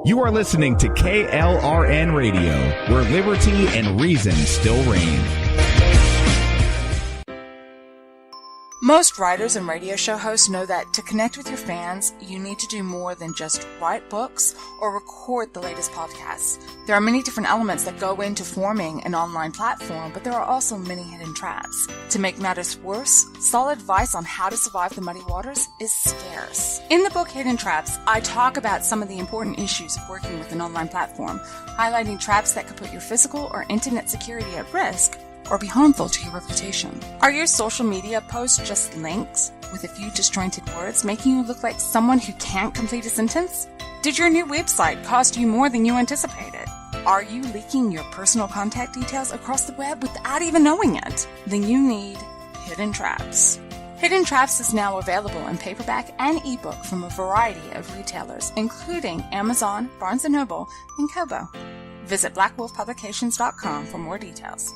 You are listening to KLRN Radio, where liberty and reason still reign. Most writers and radio show hosts know that to connect with your fans, you need to do more than just write books or record the latest podcasts. There are many different elements that go into forming an online platform, but there are also many hidden traps. To make matters worse, solid advice on how to survive the muddy waters is scarce. In the book Hidden Traps, I talk about some of the important issues of working with an online platform, highlighting traps that could put your physical or internet security at risk, or be harmful to your reputation. Are your social media posts just links with a few disjointed words, making you look like someone who can't complete a sentence? Did your new website cost you more than you anticipated? Are you leaking your personal contact details across the web without even knowing it? Then you need Hidden Traps. Hidden Traps is now available in paperback and ebook from a variety of retailers, including Amazon, Barnes & Noble, and Kobo. Visit blackwolfpublications.com for more details.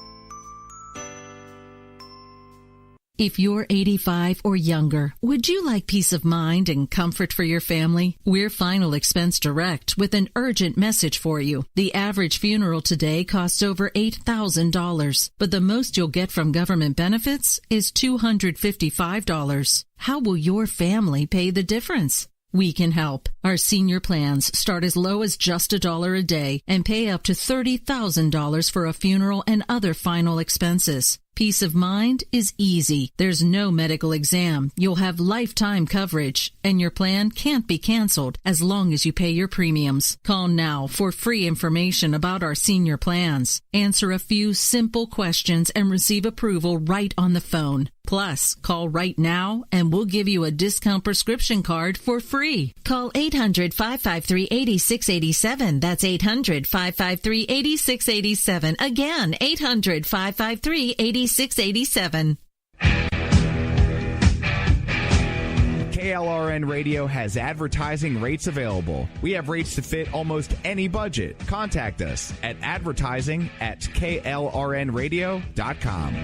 If you're 85 or younger, would you like peace of mind and comfort for your family? We're Final Expense Direct with an urgent message for you. The average funeral today costs over $8,000, but the most you'll get from government benefits is $255. How will your family pay the difference? We can help. Our senior plans start as low as just $1 a day and pay up to $30,000 for a funeral and other final expenses. Peace of mind is easy. There's no medical exam. You'll have lifetime coverage, and your plan can't be canceled as long as you pay your premiums. Call now for free information about our senior plans. Answer a few simple questions and receive approval right on the phone. Plus, call right now and we'll give you a discount prescription card for free. Call 800-553-8687. That's 800-553-8687. Again, 800-553-8687. KLRN Radio has advertising rates available. We have rates to fit almost any budget. Contact us at advertising@klrnradio.com.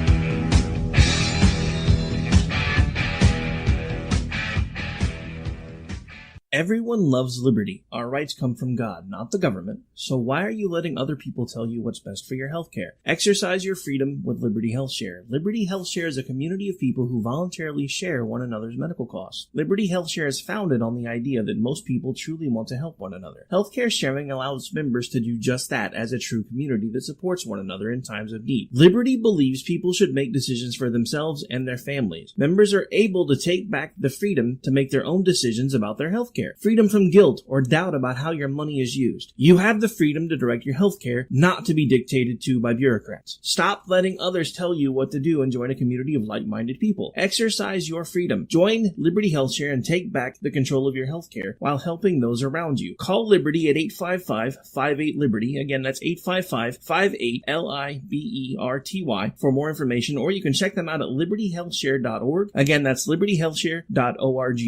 Everyone loves liberty. Our rights come from God, not the government. So why are you letting other people tell you what's best for your healthcare? Exercise your freedom with Liberty Health Share. Liberty Health Share is a community of people who voluntarily share one another's medical costs. Liberty Health Share is founded on the idea that most people truly want to help one another. Healthcare sharing allows members to do just that as a true community that supports one another in times of need. Liberty believes people should make decisions for themselves and their families. Members are able to take back the freedom to make their own decisions about their healthcare. Freedom from guilt or doubt about how your money is used. You have the freedom to direct your healthcare, not to be dictated to by bureaucrats. Stop letting others tell you what to do and join a community of like-minded people. Exercise your freedom. Join Liberty Health Share and take back the control of your healthcare while helping those around you. Call Liberty at 855-58-LIBERTY. Again, that's 855-58-LIBERTY for more information, or you can check them out at libertyhealthshare.org. Again, that's libertyhealthshare.org.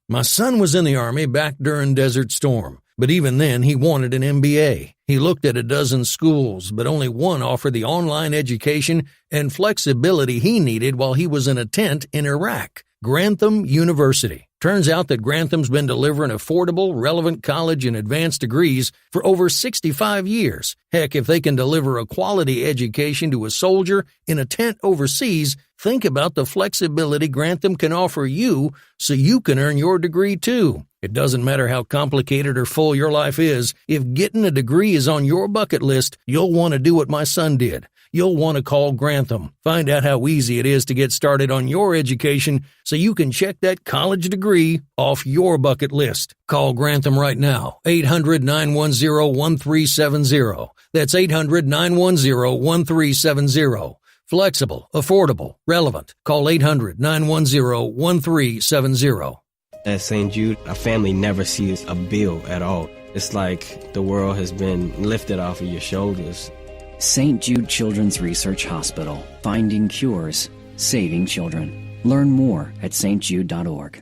My son was in the Army back during Desert Storm, but even then he wanted an MBA. He looked at a dozen schools, but only one offered the online education and flexibility he needed while he was in a tent in Iraq. Grantham University. Turns out that Grantham's been delivering affordable, relevant college and advanced degrees for over 65 years. Heck, if they can deliver a quality education to a soldier in a tent overseas, think about the flexibility Grantham can offer you so you can earn your degree too. It doesn't matter how complicated or full your life is. If getting a degree is on your bucket list, you'll want to do what my son did. You'll want to call Grantham. Find out how easy it is to get started on your education so you can check that college degree off your bucket list. Call Grantham right now, 800-910-1370. That's 800-910-1370. Flexible, affordable, relevant. Call 800-910-1370. At St. Jude, a family never sees a bill at all. It's like the world has been lifted off of your shoulders. St. Jude Children's Research Hospital. Finding cures. Saving children. Learn more at stjude.org.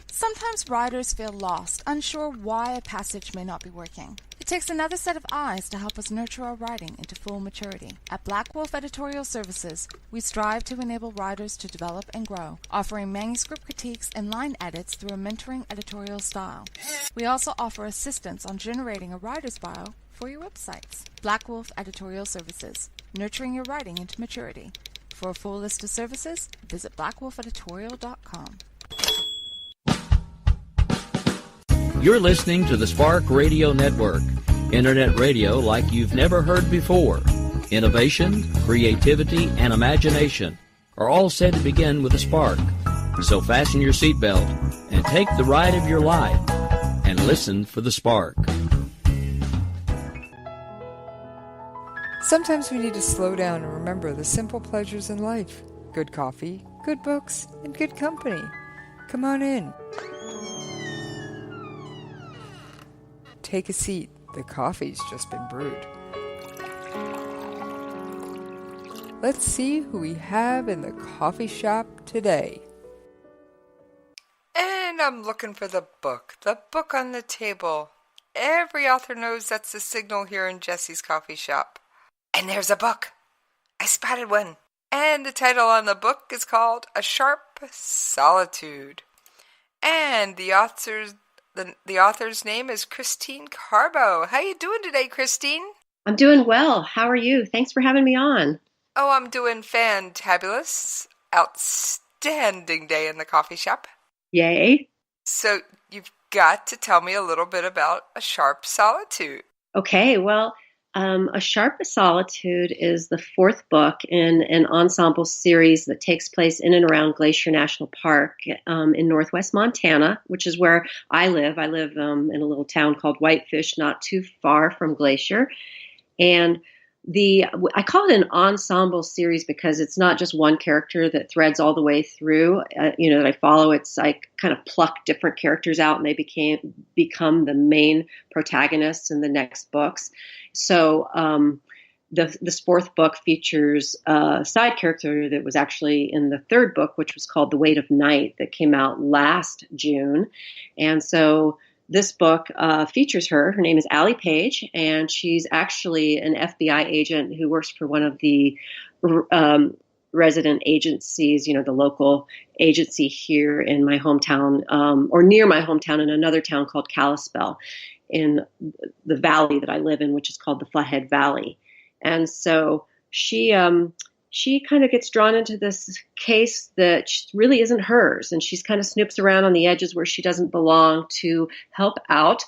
Sometimes writers feel lost, unsure why a passage may not be working. It takes another set of eyes to help us nurture our writing into full maturity. At Black Wolf Editorial Services, we strive to enable writers to develop and grow, offering manuscript critiques and line edits through a mentoring editorial style. We also offer assistance on generating a writer's bio for your websites. Black Wolf Editorial Services, nurturing your writing into maturity. For a full list of services, visit blackwolfeditorial.com. You're listening to the Spark Radio Network, internet radio like you've never heard before. Innovation, creativity, and imagination are all said to begin with a spark. So fasten your seatbelt and take the ride of your life and listen for the spark. Sometimes we need to slow down and remember the simple pleasures in life. Good coffee, good books, and good company. Come on in. Take a seat. The coffee's just been brewed. Let's see who we have in the coffee shop today. And I'm looking for the book on the table. Every author knows that's the signal here in Jesse's coffee shop. And there's a book. I spotted one. And the title on the book is called A Sharp Solitude. And the author's name is Christine Carbo. How you doing today, Christine? I'm doing well. How are you? Thanks for having me on. Oh, I'm doing fantabulous. Outstanding day in the coffee shop. Yay. So you've got to tell me a little bit about A Sharp Solitude. Okay, well, A Sharp Solitude is the fourth book in an ensemble series that takes place in and around Glacier National Park in northwest Montana, which is where I live. I live in a little town called Whitefish, not too far from Glacier. And I call it an ensemble series because it's not just one character that threads all the way through, that I follow. It's I kind of pluck different characters out and they become the main protagonists in the next books. So this fourth book features a side character that was actually in the third book, which was called The Weight of Night, that came out last June. And so this book features her. Her name is Allie Page, and she's actually an FBI agent who works for one of the resident agencies, the local agency here in my hometown, or near my hometown in another town called Kalispell in the valley that I live in, which is called the Flathead Valley. And so she kind of gets drawn into this case that really isn't hers, and she's kind of snoops around on the edges where she doesn't belong to help out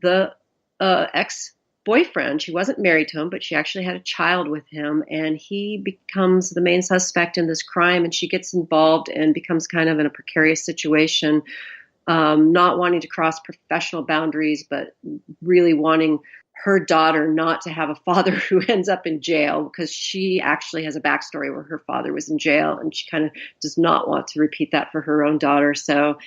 the ex-boyfriend. She wasn't married to him, but she actually had a child with him, and he becomes the main suspect in this crime, and she gets involved and becomes kind of in a precarious situation, not wanting to cross professional boundaries, but really wanting her daughter not to have a father who ends up in jail, because she actually has a backstory where her father was in jail and she kind of does not want to repeat that for her own daughter. So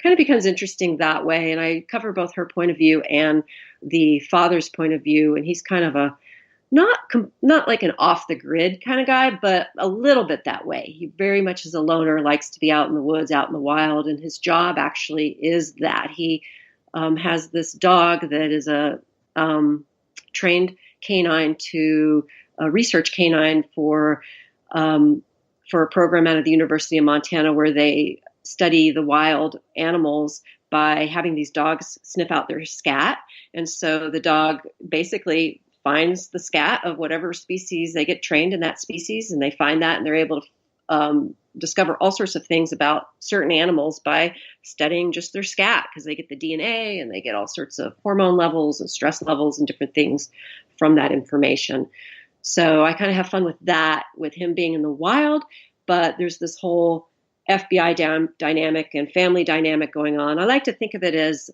kind of becomes interesting that way. And I cover both her point of view and the father's point of view. And he's kind of a not like an off the grid kind of guy, but a little bit that way. He very much is a loner, likes to be out in the woods, out in the wild. And his job actually is that he has this dog that is a trained canine to a research canine for a program out of the University of Montana where they study the wild animals by having these dogs sniff out their scat. And so the dog basically finds the scat of whatever species they get trained in that species, and they find that, and they're able to discover all sorts of things about certain animals by studying just their scat, because they get the DNA and they get all sorts of hormone levels and stress levels and different things from that information. So I kind of have fun with that, with him being in the wild, but there's this whole FBI dynamic and family dynamic going on. I like to think of it as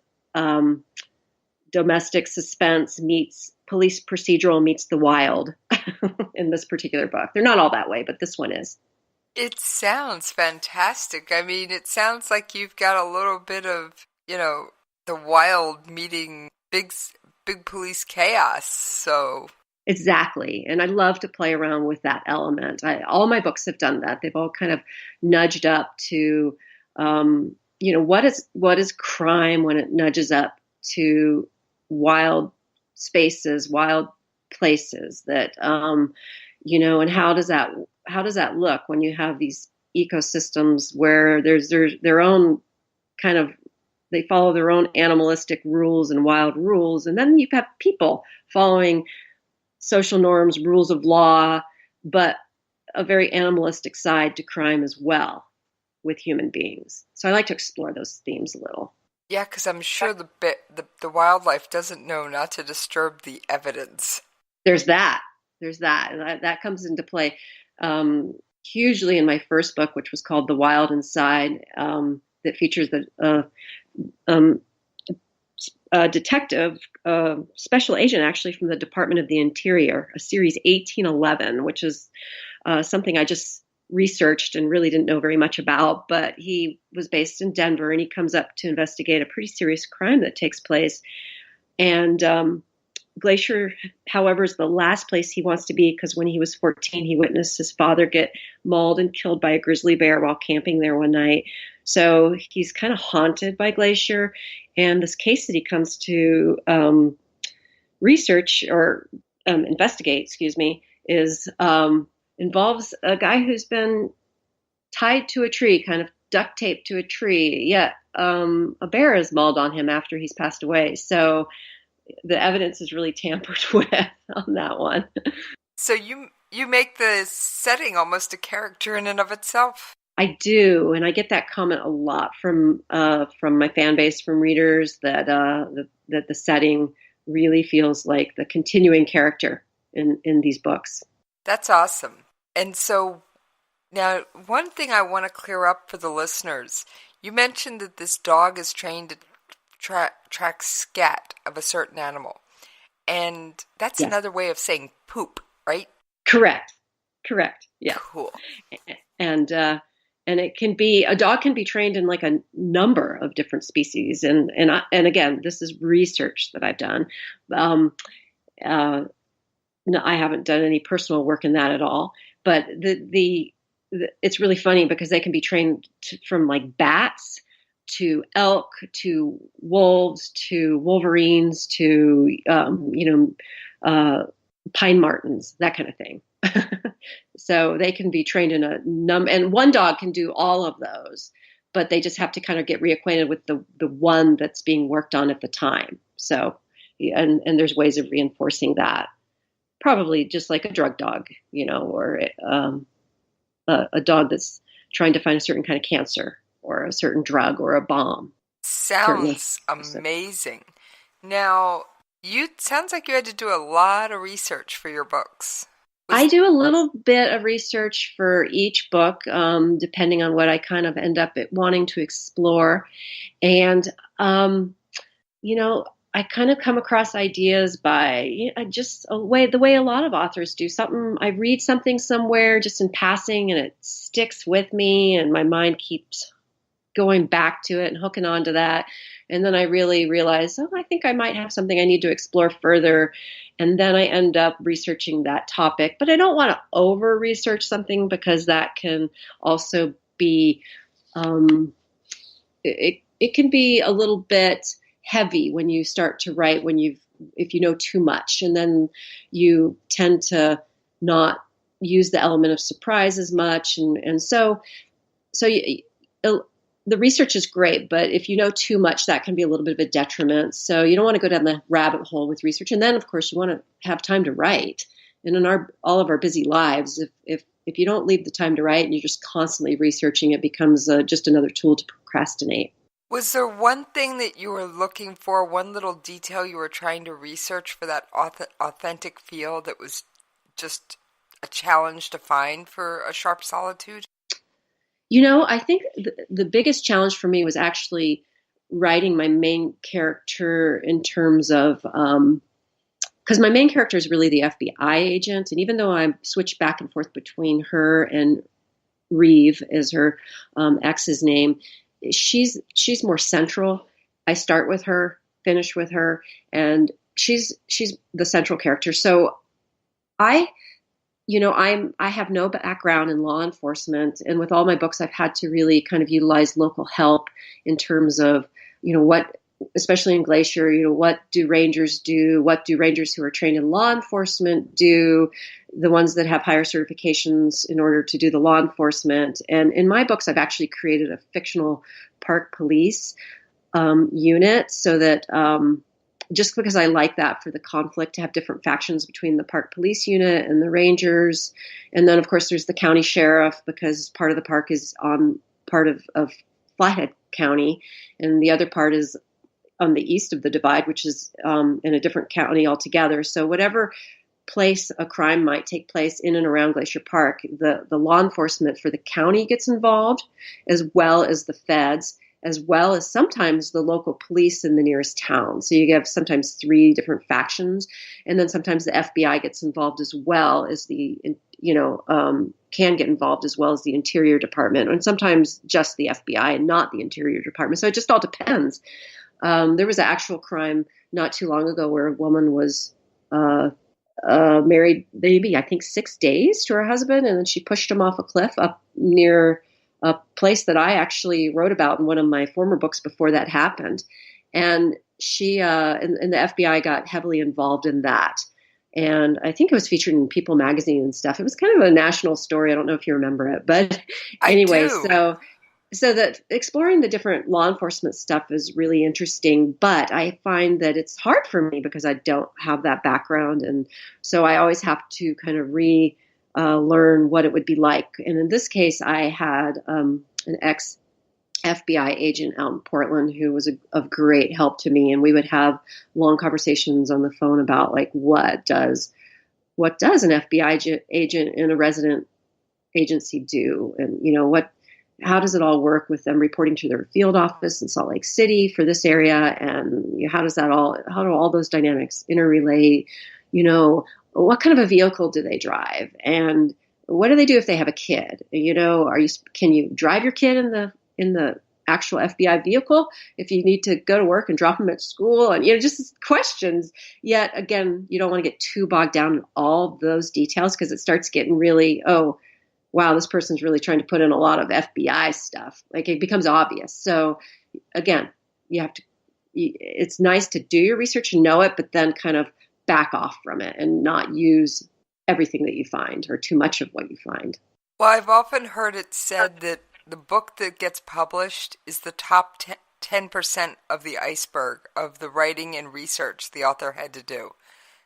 domestic suspense meets police procedural meets the wild in this particular book. They're not all that way, but this one is. It sounds fantastic. I mean, it sounds like you've got a little bit of, the wild meeting big police chaos. So exactly. And I love to play around with that element. All my books have done that. They've all kind of nudged up to, what is crime when it nudges up to wild spaces, wild places that, and how does that look when you have these ecosystems where there's their own kind of, they follow their own animalistic rules and wild rules. And then you have people following social norms, rules of law, but a very animalistic side to crime as well with human beings. So I like to explore those themes a little. Yeah, because I'm sure the wildlife doesn't know not to disturb the evidence. There's that. And that comes into play hugely in my first book, which was called The Wild Inside, that features a detective, special agent actually from the Department of the Interior, a series 1811, which is something I just researched and really didn't know very much about, but he was based in Denver and he comes up to investigate a pretty serious crime that takes place. And Glacier, however, is the last place he wants to be because when he was 14, he witnessed his father get mauled and killed by a grizzly bear while camping there one night. So he's kind of haunted by Glacier. And this case that he comes to research or investigate, is involves a guy who's been tied to a tree, kind of duct taped to a tree, yet a bear has mauled on him after he's passed away. So the evidence is really tampered with on that one. So you make the setting almost a character in and of itself. I do, and I get that comment a lot from my fan base, from readers, that the setting really feels like the continuing character in these books. That's awesome. And so now, one thing I want to clear up for the listeners, you mentioned that this dog is trained to track scat of a certain animal, and that's another way of saying poop, right? Correct. Yeah. Cool. And it can be, a dog can be trained in like a number of different species. And again, this is research that I've done. No, I haven't done any personal work in that at all. But it's really funny because they can be trained from like bats to elk to wolves to wolverines to pine martens, that kind of thing. So they can be trained in a and one dog can do all of those, but they just have to kind of get reacquainted with the one that's being worked on at the time. So, and there's ways of reinforcing that, probably just like a drug dog, or a dog that's trying to find a certain kind of cancer or a certain drug or a bomb. Sounds amazing. Now, sounds like you had to do a lot of research for your books. I do a little bit of research for each book, depending on what I kind of end up wanting to explore. And, I kind of come across ideas by just the way a lot of authors do. I read something somewhere just in passing and it sticks with me and my mind keeps going back to it and hooking onto that. And then I really realize, I think I might have something I need to explore further. And then I end up researching that topic. But I don't want to over-research something because that can also be, it can be a little bit heavy when you start to write, if you know too much. And then you tend to not use the element of surprise as much. And so the research is great, but if you know too much, that can be a little bit of a detriment. So you don't want to go down the rabbit hole with research. And then, of course, you want to have time to write. And in all of our busy lives, if you don't leave the time to write and you're just constantly researching, it becomes just another tool to procrastinate. Was there one thing that you were looking for, one little detail you were trying to research for that authentic feel that was just a challenge to find for A Sharp Solitude? I think the biggest challenge for me was actually writing my main character in terms of, because my main character is really the FBI agent. And even though I switch back and forth between her and Reeve as her ex's name, she's more central. I start with her, finish with her, and she's the central character. So I have no background in law enforcement, and with all my books, I've had to really kind of utilize local help in terms of, what especially in Glacier, what do rangers do? What do rangers who are trained in law enforcement do? The ones that have higher certifications in order to do the law enforcement. And in my books, I've actually created a fictional park police unit so that just because I like that for the conflict to have different factions between the park police unit and the rangers. And then, of course, there's the county sheriff because part of the park is on part of Flathead County, and the other part is on the east of the divide, which is in a different county altogether. So whatever place a crime might take place in and around Glacier Park, the law enforcement for the county gets involved, as well as the feds, as well as sometimes the local police in the nearest town. So you have sometimes 3 different factions, and then sometimes the FBI gets involved as well as can get involved as well as the Interior Department, and sometimes just the FBI and not the Interior Department. So it just all depends. There was an actual crime not too long ago where a woman was married maybe, I think, 6 days to her husband, and then she pushed him off a cliff up near a place that I actually wrote about in one of my former books before that happened. And she and the FBI got heavily involved in that. And I think it was featured in People magazine and stuff. It was kind of a national story. I don't know if you remember it, but anyway, so that exploring the different law enforcement stuff is really interesting, but I find that it's hard for me because I don't have that background. And so I always have to kind of learn what it would be like. And in this case, I had an ex-FBI agent out in Portland who was of great help to me. And we would have long conversations on the phone about like, what does an FBI agent in a resident agency do? And, how does it all work with them reporting to their field office in Salt Lake City for this area? And how do all those dynamics interrelate? What kind of a vehicle do they drive? And what do they do if they have a kid? Can you drive your kid in the actual FBI vehicle if you need to go to work and drop them at school? And, just questions. Yet again, you don't want to get too bogged down in all those details because it starts getting really, wow, this person's really trying to put in a lot of FBI stuff. Like it becomes obvious. So again, it's nice to do your research and know it, but then kind of back off from it and not use everything that you find or too much of what you find. Well, I've often heard it said that the book that gets published is the top 10% of the iceberg of the writing and research the author had to do.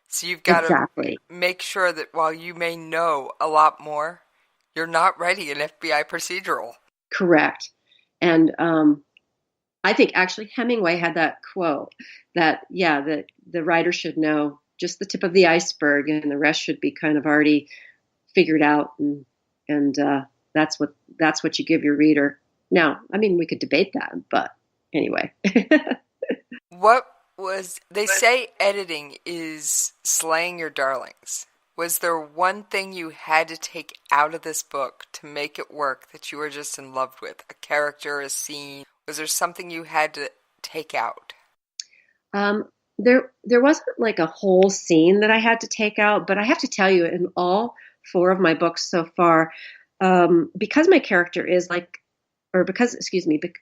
So you've got to make sure that while you may know a lot more, you're not writing an FBI procedural. Correct. And I think actually Hemingway had that quote that the writer should know just the tip of the iceberg and the rest should be kind of already figured out. And that's what you give your reader. Now, I mean, we could debate that, but anyway. They say editing is slaying your darlings. Was there one thing you had to take out of this book to make it work that you were just in love with? A character, a scene? Was there something you had to take out? There wasn't like a whole scene that I had to take out, but I have to tell you, in all 4 of my books so far, because my character is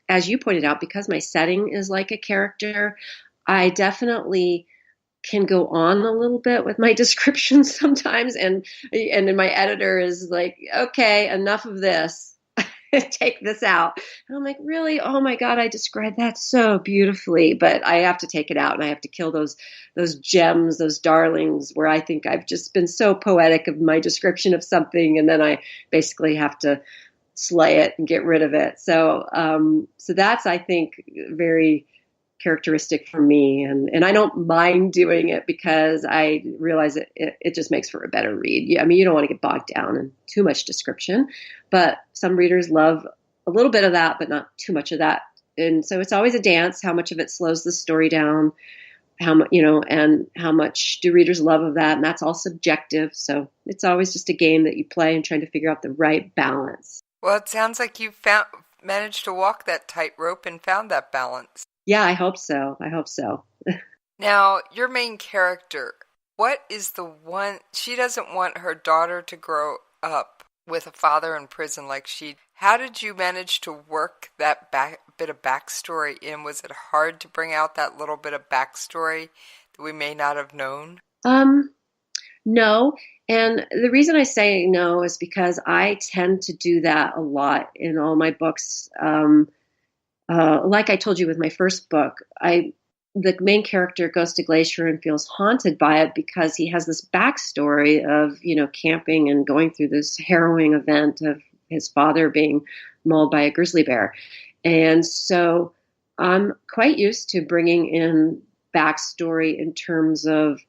as you pointed out, because my setting is like a character, I definitely can go on a little bit with my descriptions sometimes, and then my editor is like, okay, enough of this. Take this out. And I'm like, really? Oh my God, I described that so beautifully, but I have to take it out and I have to kill those gems, those darlings where I think I've just been so poetic of my description of something, and then I basically have to slay it and get rid of it. So that's, I think, very characteristic for me, and I don't mind doing it because I realize it just makes for a better read. I mean, you don't want to get bogged down in too much description, but some readers love a little bit of that, but not too much of that. And so it's always a dance, how much of it slows the story down, and how much do readers love of that, and that's all subjective. So it's always just a game that you play and trying to figure out the right balance. Well, it sounds like you managed to walk that tightrope and found that balance. Yeah, I hope so. Now, your main character, what is the one, she doesn't want her daughter to grow up with a father in prison like how did you manage to work that bit of backstory in? Was it hard to bring out that little bit of backstory that we may not have known? No. And the reason I say no is because I tend to do that a lot in all my books. Like I told you with my first book, the main character goes to Glacier and feels haunted by it because he has this backstory of, camping and going through this harrowing event of his father being mauled by a grizzly bear. And so I'm quite used to bringing in backstory in terms of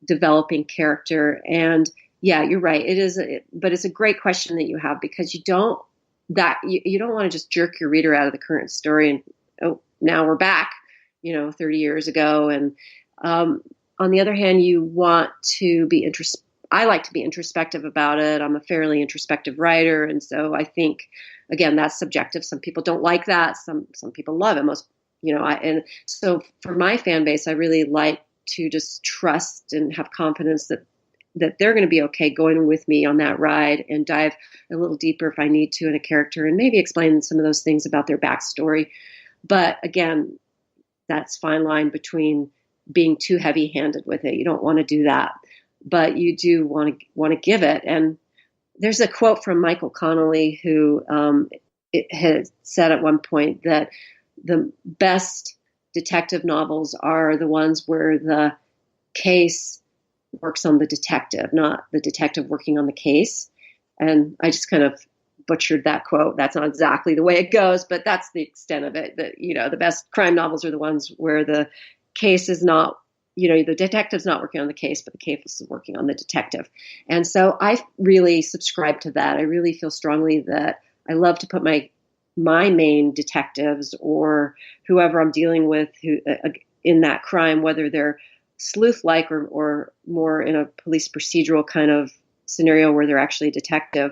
developing character. And yeah, you're right. But it's a great question that you have, because you don't want to just jerk your reader out of the current story and, oh, now we're back, 30 years ago. And on the other hand, you want to be I like to be introspective about it. I'm a fairly introspective writer. And so I think, again, that's subjective. Some people don't like that. Some people love it. And so for my fan base, I really like to just trust and have confidence that they're going to be okay going with me on that ride, and dive a little deeper if I need to in a character and maybe explain some of those things about their backstory. But again, that's fine line between being too heavy-handed with it. You don't want to do that, but you do want to give it. And there's a quote from Michael Connolly, who had said at one point that the best detective novels are the ones where the case works on the detective, not the detective working on the case. And I just kind of butchered that quote. That's not exactly the way it goes, but that's the extent of it. That, the best crime novels are the ones where the case is not, the detective's not working on the case, but the case is working on the detective. And so I really subscribe to that. I really feel strongly that I love to put my main detectives or whoever I'm dealing with in that crime, whether they're sleuth-like or more in a police procedural kind of scenario where they're actually a detective,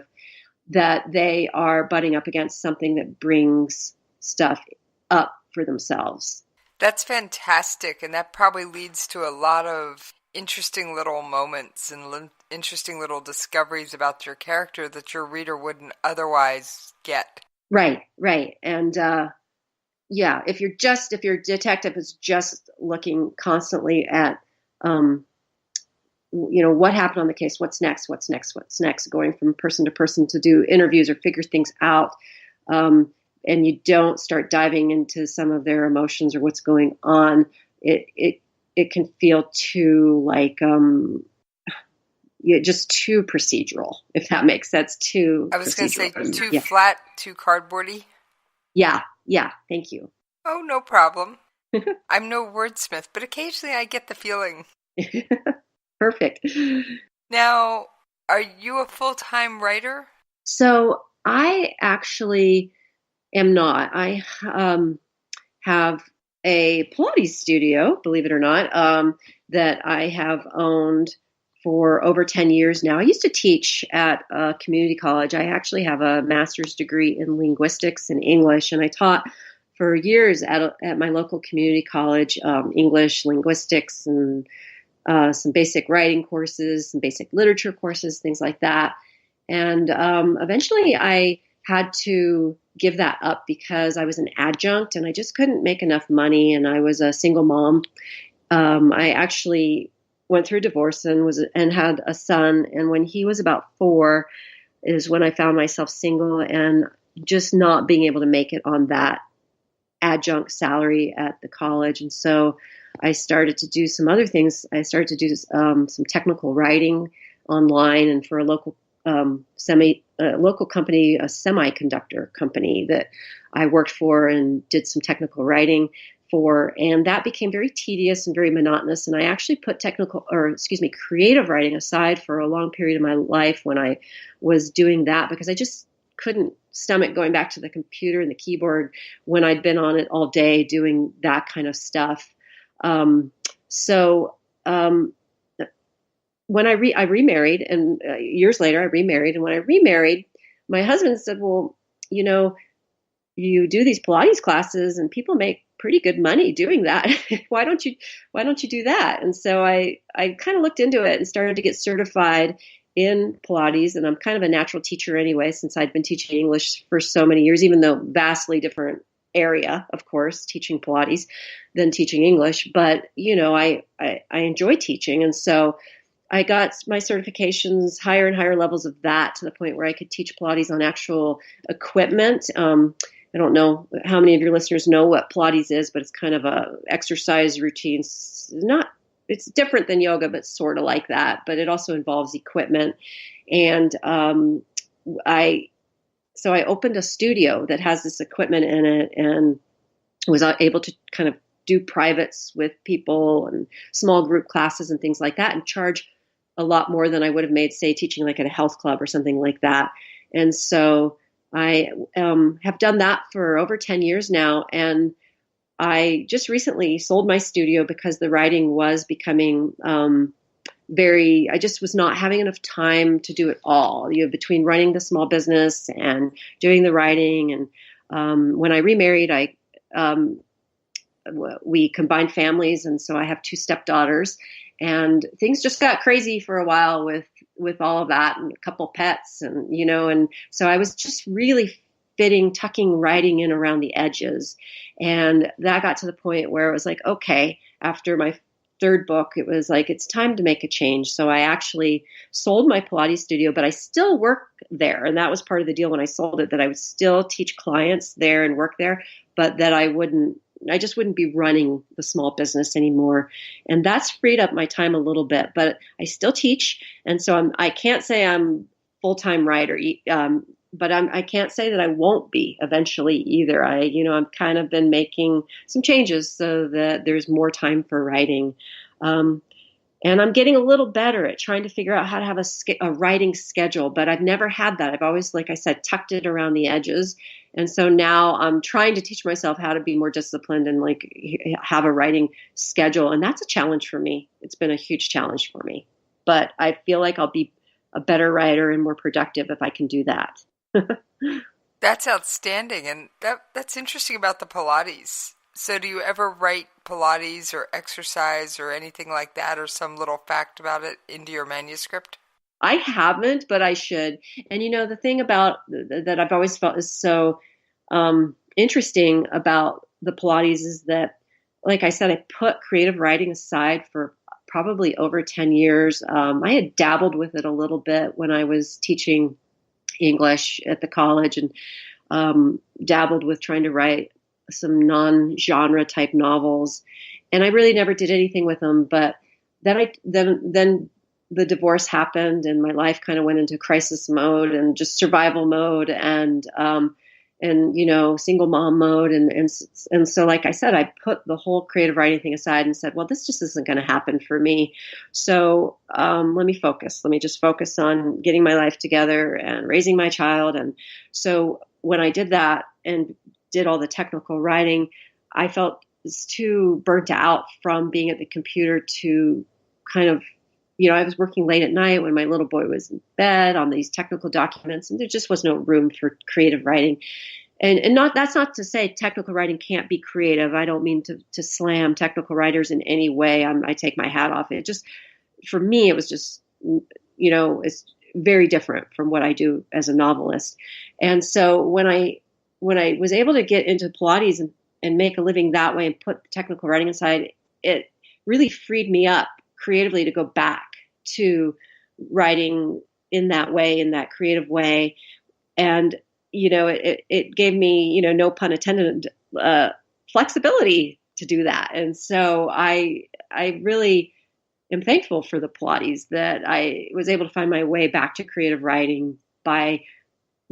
that they are butting up against something that brings stuff up for themselves. That's fantastic, and that probably leads to a lot of interesting little moments and interesting little discoveries about your character that your reader wouldn't otherwise get. Right. And if your detective is just looking constantly at, what happened on the case, what's next, going from person to person to do interviews or figure things out, and you don't start diving into some of their emotions or what's going on, it can feel too just too procedural, if that makes sense. I was going to say too flat, too cardboardy. Yeah. Thank you. Oh, no problem. I'm no wordsmith, but occasionally I get the feeling. Perfect. Now, are you a full-time writer? So I actually am not. I have a Pilates studio, believe it or not, that I have owned for over 10 years now. I used to teach at a community college. I actually have a master's degree in linguistics and English, and I taught for years at my local community college, English, linguistics, and some basic writing courses, some basic literature courses, things like that. And eventually I had to give that up because I was an adjunct and I just couldn't make enough money, and I was a single mom. I actually went through a divorce and had a son, and when he was about 4 is when I found myself single and just not being able to make it on that adjunct salary at the college. And so I started to do some other things. I started to do some technical writing online, and for a local local company, a semiconductor company that I worked for and did some technical writing for, and that became very tedious and very monotonous. And I actually put creative writing aside for a long period of my life when I was doing that, because I just couldn't stomach going back to the computer and the keyboard when I'd been on it all day doing that kind of stuff. When I remarried, and years later I remarried, and when I remarried, my husband said, well, you do these Pilates classes and people make pretty good money doing that. Why don't you do that? And so I kind of looked into it and started to get certified in Pilates. And I'm kind of a natural teacher anyway, since I'd been teaching English for so many years, even though vastly different area, of course, teaching Pilates than teaching English. But, I enjoy teaching. And so I got my certifications, higher and higher levels of that, to the point where I could teach Pilates on actual equipment. I don't know how many of your listeners know what Pilates is, but it's kind of a exercise routine. It's different than yoga, but sort of like that. But it also involves equipment. And I opened a studio that has this equipment in it, and was able to kind of do privates with people and small group classes and things like that, and charge a lot more than I would have made, say, teaching like at a health club or something like that. And so I have done that for over 10 years now. And I just recently sold my studio because the writing was becoming I just was not having enough time to do it all. Between running the small business and doing the writing. And when I remarried, we combined families. And so I have 2 stepdaughters, and things just got crazy for a while with all of that, and a couple pets, and so I was just really tucking writing in around the edges. And that got to the point where it was like, okay, after my 3rd book, it was like, it's time to make a change. So I actually sold my Pilates studio, but I still work there. And that was part of the deal when I sold it, that I would still teach clients there and work there, but that I just wouldn't be running the small business anymore. And that's freed up my time a little bit, but I still teach. And so I can't say I'm full-time writer, but I can't say that I won't be eventually either. I've kind of been making some changes so that there's more time for writing. And I'm getting a little better at trying to figure out how to have a writing schedule, but I've never had that. I've always, like I said, tucked it around the edges. And so now I'm trying to teach myself how to be more disciplined and have a writing schedule. And that's a challenge for me. It's been a huge challenge for me, but I feel like I'll be a better writer and more productive if I can do that. That's outstanding. And that's interesting about the Pilates. So do you ever write Pilates or exercise or anything like that, or some little fact about it into your manuscript? I haven't, but I should. And the thing about that I've always felt is so interesting about the Pilates is that, like I said, I put creative writing aside for probably over 10 years. I had dabbled with it a little bit when I was teaching English at the college, and dabbled with trying to write some non-genre type novels, and I really never did anything with them. But then then the divorce happened, and my life kind of went into crisis mode and just survival mode, and single mom mode, and so, like I said, I put the whole creative writing thing aside and said, well, this just isn't going to happen for me. So let me focus. Let me just focus on getting my life together and raising my child. And so when I did that and did all the technical writing, I felt too burnt out from being at the computer to kind of, I was working late at night when my little boy was in bed on these technical documents, and there just was no room for creative writing. And that's not to say technical writing can't be creative. I don't mean to slam technical writers in any way. I take my hat off. It just, for me, it was just, it's very different from what I do as a novelist. And so when I was able to get into Pilates and make a living that way and put the technical writing aside, it really freed me up creatively to go back to writing in that way, in that creative way. And, it gave me, no pun intended, flexibility to do that. And so I really am thankful for the Pilates that I was able to find my way back to creative writing by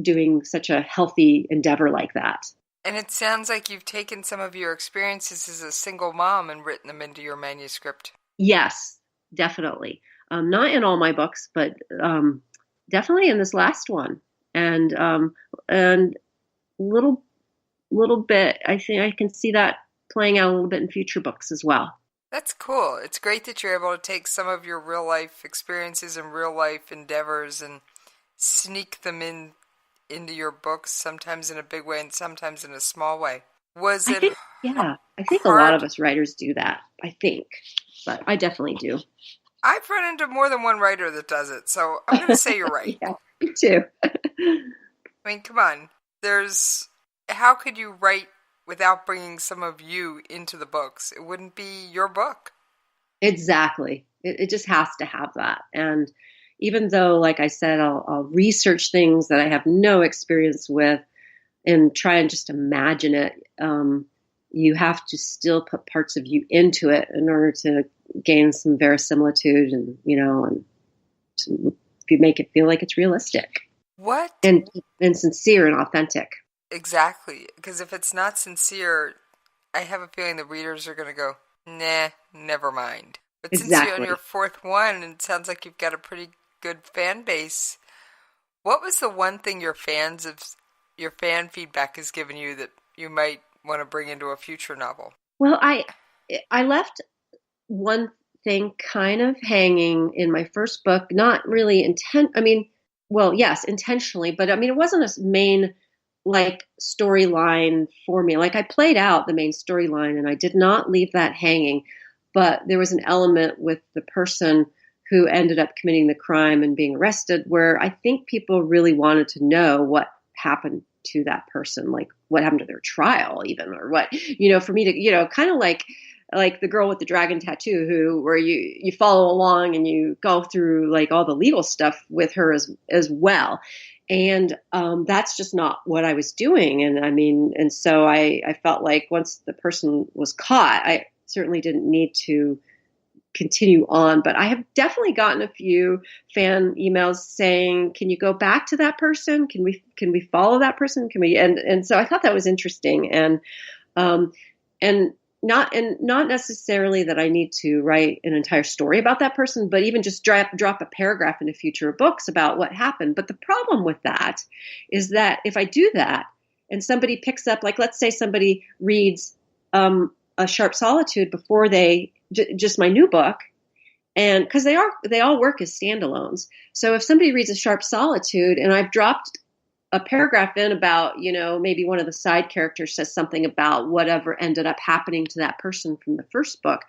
doing such a healthy endeavor like that. And it sounds like you've taken some of your experiences as a single mom and written them into your manuscript. Yes, definitely. Not in all my books, but definitely in this last one. And little bit, I think I can see that playing out a little bit in future books as well. That's cool. It's great that you're able to take some of your real life experiences and real life endeavors and sneak them into your books, sometimes in a big way and sometimes in a small way. I think hard? A lot of us writers do that, I think, but I definitely do. I've run into more than one writer that does it, so I'm going to say you're right. Yeah, me too. I mean, come on. How could you write without bringing some of you into the books. It wouldn't be your book. Exactly. It just has to have that. And even though, like I said, I'll research things that I have no experience with and try and just imagine it, you have to still put parts of you into it in order to gain some verisimilitude and, and to make it feel like it's realistic. What? And sincere and authentic. Exactly. Because if it's not sincere, I have a feeling the readers are going to go, nah, never mind. But since you're on your fourth one, and it sounds like you've got a pretty good fan base, what was the one thing your fan feedback has given you that you might want to bring into a future novel? Well, I left one thing kind of hanging in my first book, not really intentionally, but it wasn't a main storyline for me. I played out the main storyline and I did not leave that hanging, but there was an element with the person who ended up committing the crime and being arrested where I think people really wanted to know what happened to that person, what happened to their trial even, or what, for me to, kind of like the girl with the dragon tattoo where you follow along and you go through all the legal stuff with her as well. And that's just not what I was doing. And so I felt like once the person was caught, I certainly didn't need to continue on. But I have definitely gotten a few fan emails saying, "Can you go back to that person? Can we follow that person? Can we?" And so I thought that was interesting. And not necessarily that I need to write an entire story about that person, but even just drop a paragraph in a future books about what happened. But the problem with that is that if I do that and somebody picks up, let's say somebody reads A Sharp Solitude before they just my new book, and because they all work as standalones. So if somebody reads A Sharp Solitude and I've dropped a paragraph in about, maybe one of the side characters says something about whatever ended up happening to that person from the first book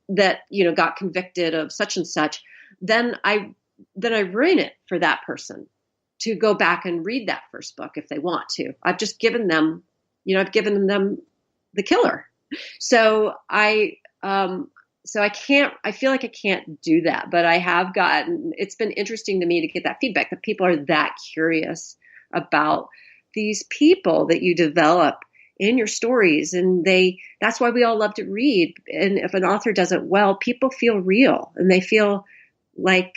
that, got convicted of such and such, then I ruin it for that person to go back and read that first book if they want to. I've just given them, the killer. So I feel like I can't do that, but it's been interesting to me to get that feedback that people are that curious about these people that you develop in your stories. And that's why we all love to read. And if an author does it well, people feel real and they feel like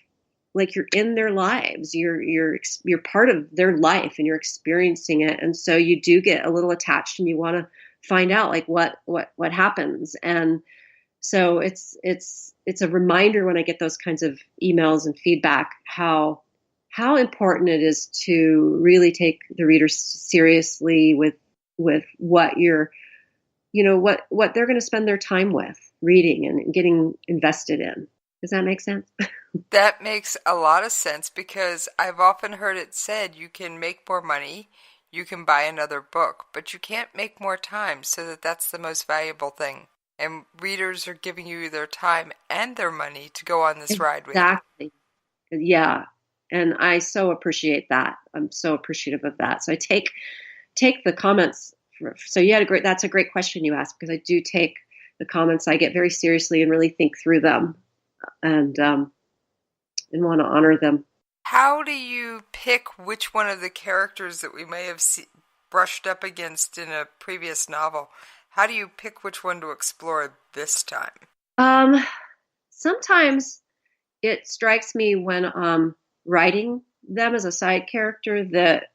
you're in their lives. You're part of their life and you're experiencing it. And so you do get a little attached and you want to find out what happens. And so it's a reminder when I get those kinds of emails and feedback, how important it is to really take the readers seriously with what you're, what they're going to spend their time with reading and getting invested in. Does that make sense? That makes a lot of sense because I've often heard it said you can make more money, you can buy another book, but you can't make more time, so that's the most valuable thing. And readers are giving you their time and their money to go on this ride with you. Exactly. Yeah. And I so appreciate that. I'm so appreciative of that. So I take the comments. So that's a great question you asked, because I do take the comments I get very seriously and really think through them and want to honor them. How do you pick which one of the characters that we may have brushed up against in a previous novel? How do you pick which one to explore this time? Sometimes it strikes me when writing them as a side character that,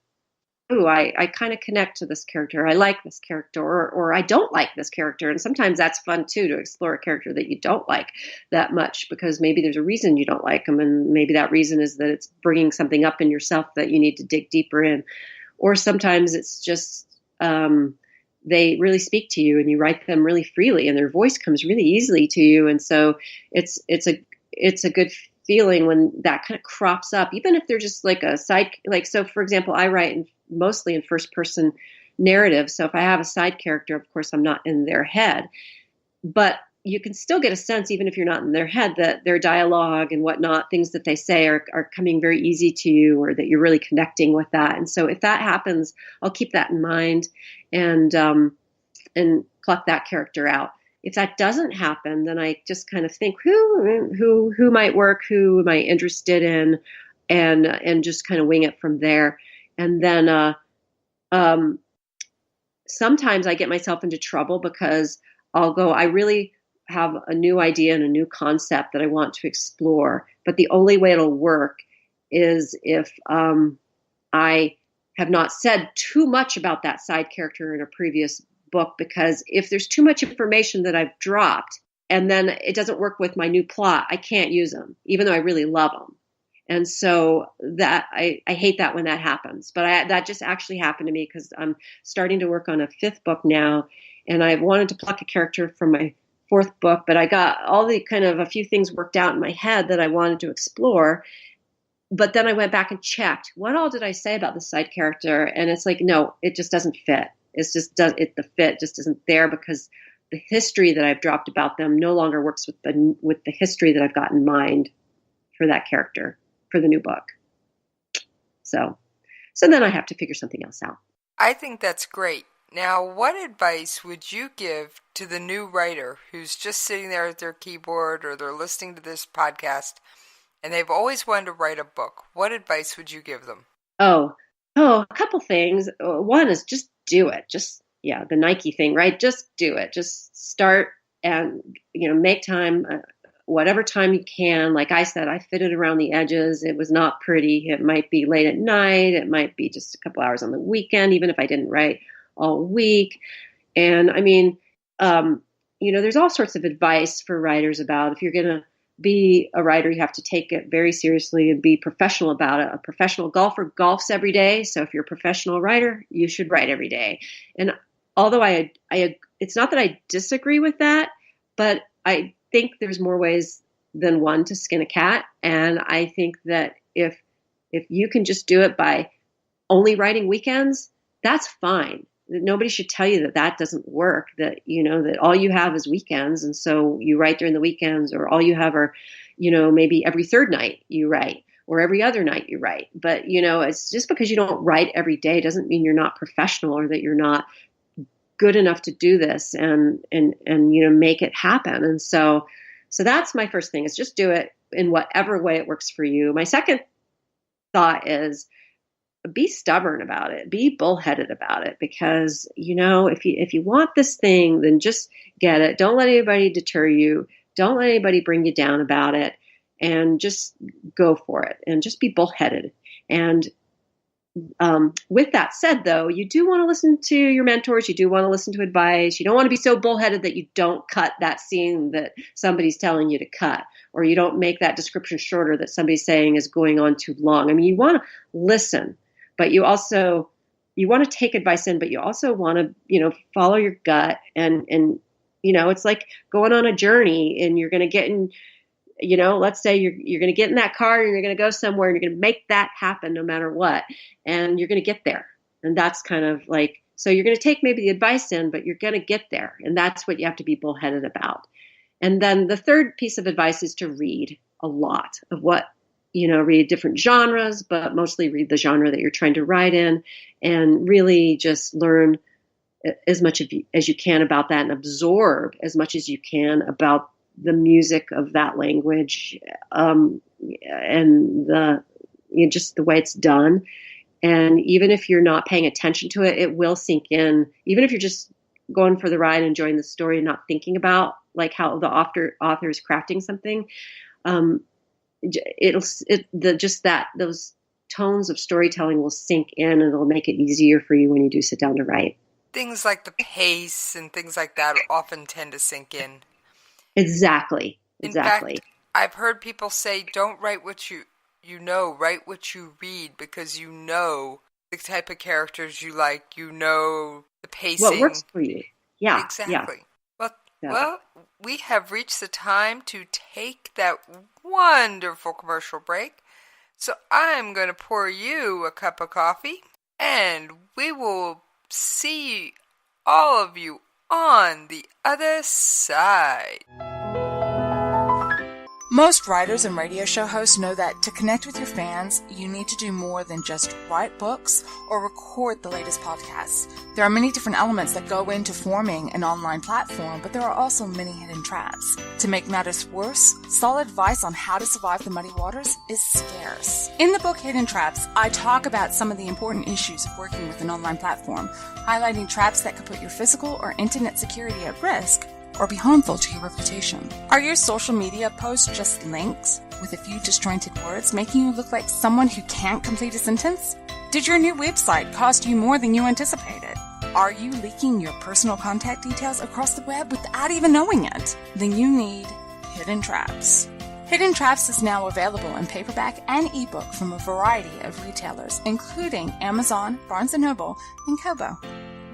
I kind of connect to this character. I like this character, or I don't like this character. And sometimes that's fun too, to explore a character that you don't like that much, because maybe there's a reason you don't like them. And maybe that reason is that it's bringing something up in yourself that you need to dig deeper in. Or sometimes it's just, they really speak to you and you write them really freely and their voice comes really easily to you. And so it's a good feeling when that kind of crops up, even if they're just like a side, so for example, I write mostly in first person narrative. So if I have a side character, of course, I'm not in their head, but you can still get a sense, even if you're not in their head, that their dialogue and whatnot, things that they say are coming very easy to you, or that you're really connecting with that. And so if that happens, I'll keep that in mind and and pluck that character out. If that doesn't happen, then I just kind of think who might work, who am I interested in, and just kind of wing it from there. And then sometimes I get myself into trouble because I really have a new idea and a new concept that I want to explore. But the only way it'll work is if I have not said too much about that side character in a previous book, because if there's too much information that I've dropped and then it doesn't work with my new plot, I can't use them, even though I really love them. And so that I hate that when that happens. But that just actually happened to me because I'm starting to work on a 5th book now, and I wanted to pluck a character from my 4th book, but I got all the kind of a few things worked out in my head that I wanted to explore. But then I went back and checked, what all did I say about the side character? And it's like, no, it just doesn't fit. The fit just isn't there because the history that I've dropped about them no longer works with the history that I've got in mind for that character for the new book. So then I have to figure something else out. I think that's great. Now, what advice would you give to the new writer who's just sitting there at their keyboard or they're listening to this podcast and they've always wanted to write a book? What advice would you give them? Oh, a couple things. One is just do it. The Nike thing, right? Just do it. Just start and, make time, whatever time you can. Like I said, I fitted around the edges. It was not pretty. It might be late at night. It might be just a couple hours on the weekend, even if I didn't write all week. And I mean, there's all sorts of advice for writers about if you're going to be a writer, you have to take it very seriously and be professional about it. A professional golfer golfs every day. So if you're a professional writer, you should write every day. And although I it's not that I disagree with that, but I think there's more ways than one to skin a cat. And I think that if you can just do it by only writing weekends, that's fine. Nobody should tell you that doesn't work, that, that all you have is weekends. And so you write during the weekends, or all you have are, maybe every third night you write, or every other night you write. But, it's just because you don't write every day doesn't mean you're not professional or that you're not good enough to do this and make it happen. And so that's my first thing, is just do it in whatever way it works for you. My second thought is, be stubborn about it, be bullheaded about it, because, if you want this thing, then just get it. Don't let anybody deter you. Don't let anybody bring you down about it, and just go for it and just be bullheaded. And with that said, though, you do want to listen to your mentors. You do want to listen to advice. You don't want to be so bullheaded that you don't cut that scene that somebody's telling you to cut, or you don't make that description shorter that somebody's saying is going on too long. I mean, you want to listen, but you want to take advice in, but you also want to, follow your gut. And it's like going on a journey, and you're going to get in, let's say you're going to get in that car and you're going to go somewhere, and you're going to make that happen no matter what. And you're going to get there. And that's kind of like, so you're going to take maybe the advice in, but you're going to get there. And that's what you have to be bullheaded about. And then the third piece of advice is to read a lot of read different genres, but mostly read the genre that you're trying to write in, and really just learn as much as you can about that, and absorb as much as you can about the music of that language, and just the way it's done. And even if you're not paying attention to it, it will sink in. Even if you're just going for the ride, enjoying the story, and not thinking about like how the author is crafting something, those tones of storytelling will sink in, and it'll make it easier for you when you do sit down to write. Things like the pace and things like that often tend to sink in. Exactly. In fact, I've heard people say, don't write what you write what you read, because you know the type of characters you like, the pacing. What works for you. Yeah. Exactly. Yeah. Well, we have reached the time to take that wonderful commercial break. So I'm going to pour you a cup of coffee, and we will see all of you on the other side. Most writers and radio show hosts know that to connect with your fans, you need to do more than just write books or record the latest podcasts. There are many different elements that go into forming an online platform, but there are also many hidden traps. To make matters worse, solid advice on how to survive the muddy waters is scarce. In the book Hidden Traps, I talk about some of the important issues of working with an online platform, highlighting traps that could put your physical or internet security at risk or be harmful to your reputation. Are your social media posts just links with a few disjointed words, making you look like someone who can't complete a sentence? Did your new website cost you more than you anticipated? Are you leaking your personal contact details across the web without even knowing it? Then you need Hidden Traps. Hidden Traps is now available in paperback and ebook from a variety of retailers, including Amazon, Barnes & Noble, and Carbo.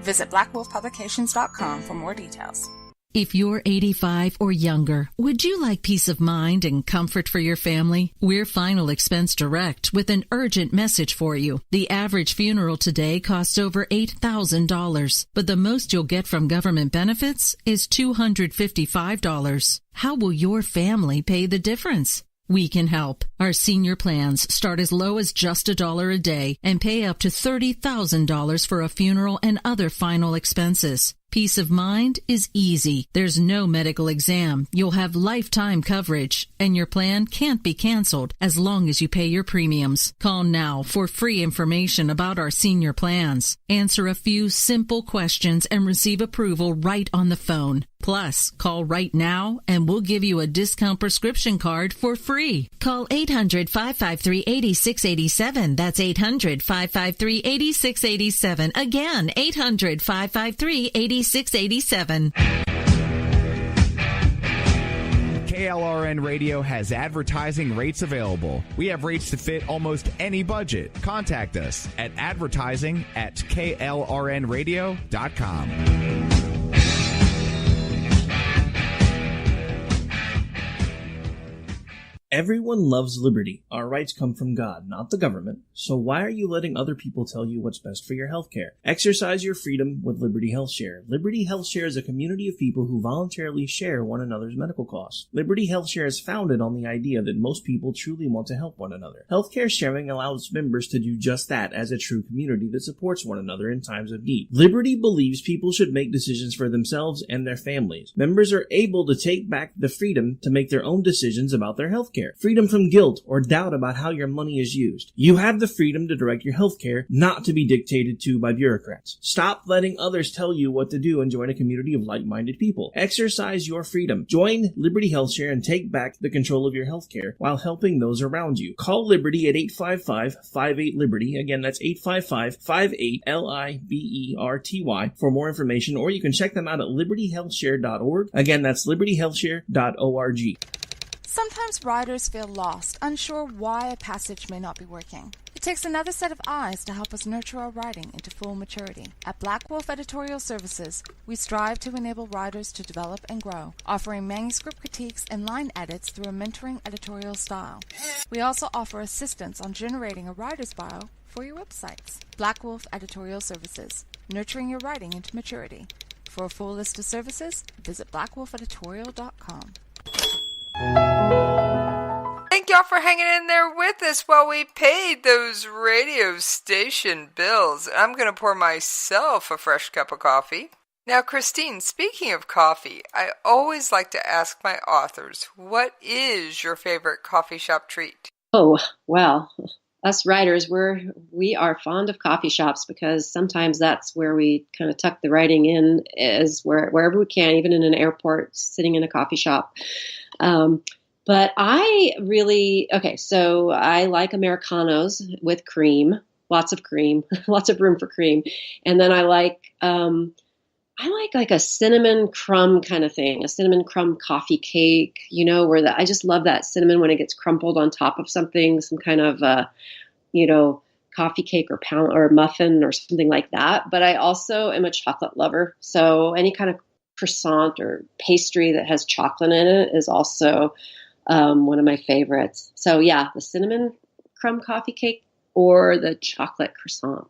Visit blackwolfpublications.com for more details. If you're 85 or younger, would you like peace of mind and comfort for your family? We're Final Expense Direct with an urgent message for you. The average funeral today costs over $8,000, but the most you'll get from government benefits is $255. How will your family pay the difference? We can help. Our senior plans start as low as just $1 a day and pay up to $30,000 for a funeral and other final expenses. Peace of mind is easy. There's no medical exam. You'll have lifetime coverage, and your plan can't be canceled as long as you pay your premiums. Call now for free information about our senior plans. Answer a few simple questions and receive approval right on the phone. Plus, call right now and we'll give you a discount prescription card for free. Call 800-553-8687. That's 800-553-8687. Again, 800-553-8687. KLRN Radio has advertising rates available. We have rates to fit almost any budget. Contact us at advertising@klrnradio.com. Everyone loves liberty. Our rights come from God, not the government. So why are you letting other people tell you what's best for your health care? Exercise your freedom with Liberty Health Share. Liberty Health Share is a community of people who voluntarily share one another's medical costs. Liberty Health Share is founded on the idea that most people truly want to help one another. Healthcare sharing allows members to do just that as a true community that supports one another in times of need. Liberty believes people should make decisions for themselves and their families. Members are able to take back the freedom to make their own decisions about their health care. Freedom from guilt or doubt about how your money is used. You have the freedom to direct your health care, not to be dictated to by bureaucrats. Stop letting others tell you what to do and join a community of like-minded people. Exercise your freedom. Join Liberty Health Share and take back the control of your health care while helping those around you. Call Liberty at 855-58-LIBERTY. Again, that's 855-58-LIBERTY for more information, or you can check them out at libertyhealthshare.org. Again, that's libertyhealthshare.org. Sometimes writers feel lost, unsure why a passage may not be working. It takes another set of eyes to help us nurture our writing into full maturity. At Black Wolf Editorial Services, we strive to enable writers to develop and grow, offering manuscript critiques and line edits through a mentoring editorial style. We also offer assistance on generating a writer's bio for your websites. Black Wolf Editorial Services, nurturing your writing into maturity. For a full list of services, visit blackwolfeditorial.com. Thank y'all for hanging in there with us while we paid those radio station bills. I'm going to pour myself a fresh cup of coffee. Now, Christine, speaking of coffee, I always like to ask my authors, what is your favorite coffee shop treat? Oh, well, us writers, we are fond of coffee shops because sometimes that's where we kind of tuck the writing in, is wherever we can, even in an airport, sitting in a coffee shop. But so I like Americanos with cream, lots of cream, lots of room for cream. And then I like a cinnamon crumb kind of thing, a cinnamon crumb coffee cake, I just love that cinnamon when it gets crumpled on top of something, some kind of, coffee cake or pound or muffin or something like that. But I also am a chocolate lover. So any kind of croissant or pastry that has chocolate in it is also one of my favorites. So yeah, the cinnamon crumb coffee cake or the chocolate croissant.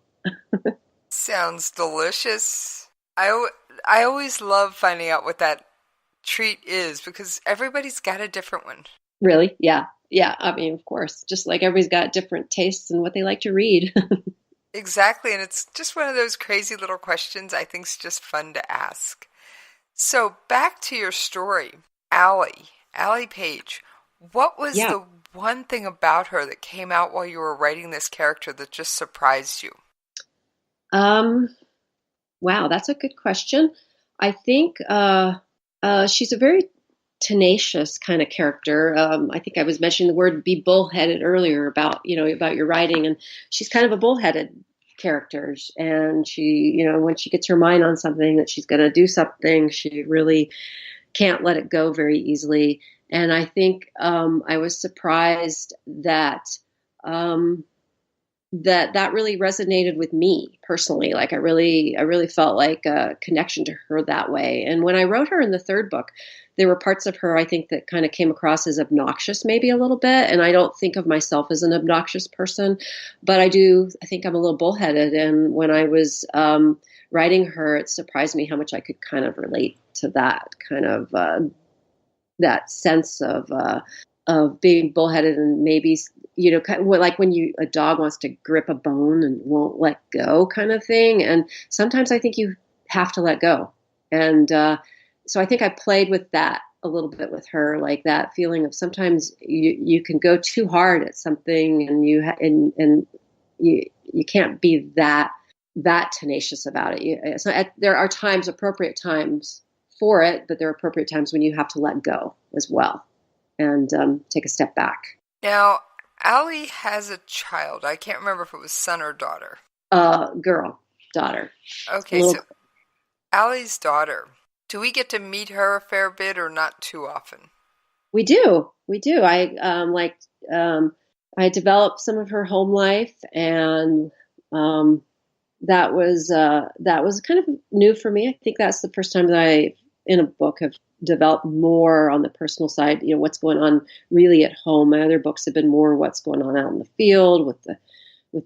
Sounds delicious. I always love finding out what that treat is because everybody's got a different one. Really? Yeah. Yeah. I mean, of course, just like everybody's got different tastes and what they like to read. Exactly, and it's just one of those crazy little questions I think is just fun to ask. So back to your story, Allie Page. What was Yeah. the one thing about her that came out while you were writing this character that just surprised you? Um, wow, that's a good question. I think she's a very tenacious kind of character. I think I was mentioning the word be bullheaded earlier about, about your writing, and she's kind of a bullheaded character. And she, when she gets her mind on something that she's going to do something, she really can't let it go very easily. And I think I was surprised that that really resonated with me personally. Like I really felt like a connection to her that way. And when I wrote her in the third book, there were parts of her I think that kind of came across as obnoxious maybe a little bit. And I don't think of myself as an obnoxious person, but I think I'm a little bullheaded. And when I was writing her, it surprised me how much I could kind of relate to that kind of that sense of being bullheaded, and maybe, kind of like when a dog wants to grip a bone and won't let go kind of thing. And sometimes I think you have to let go. And so I think I played with that a little bit with her, like that feeling of sometimes you can go too hard at something, and you can't be that tenacious about it. There are appropriate times for it, but there are appropriate times when you have to let go as well and take a step back. Now, Allie has a child. I can't remember if it was son or daughter. Daughter. Okay, so Allie's daughter. Do we get to meet her a fair bit or not too often? We do. I developed some of her home life, and that was kind of new for me. I think that's the first time that I, in a book, have developed more on the personal side, what's going on really at home. My other books have been more what's going on out in the field with the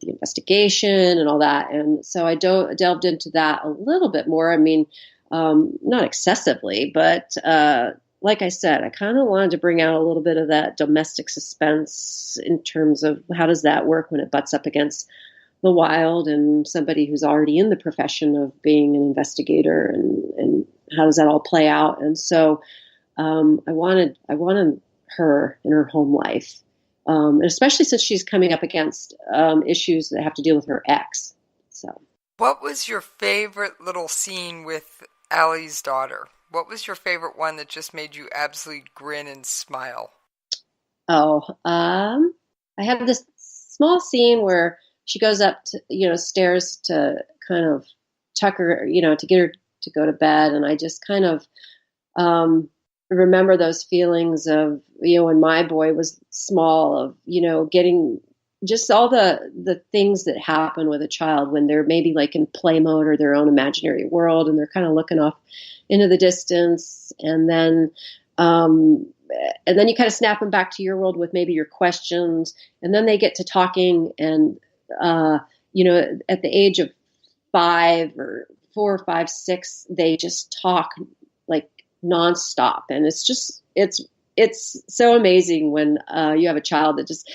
investigation and all that. And so I delved into that a little bit more. I mean, not excessively, but like I said, I kind of wanted to bring out a little bit of that domestic suspense in terms of how does that work when it butts up against the wild and somebody who's already in the profession of being an investigator, and how does that all play out? And so I wanted her in her home life, and especially since she's coming up against issues that have to deal with her ex. So, what was your favorite little scene with Allie's daughter? What was your favorite one that just made you absolutely grin and smile? I have this small scene where she goes up to, stairs to kind of tuck her, to get her to go to bed. And I just kind of remember those feelings of, when my boy was small, of, getting just all the things that happen with a child when they're maybe like in play mode or their own imaginary world, and they're kind of looking off into the distance. And then you kind of snap them back to your world with maybe your questions. And then they get to talking, and at the age of 5 or 4, 5, 6, they just talk like nonstop. And it's so amazing when you have a child that just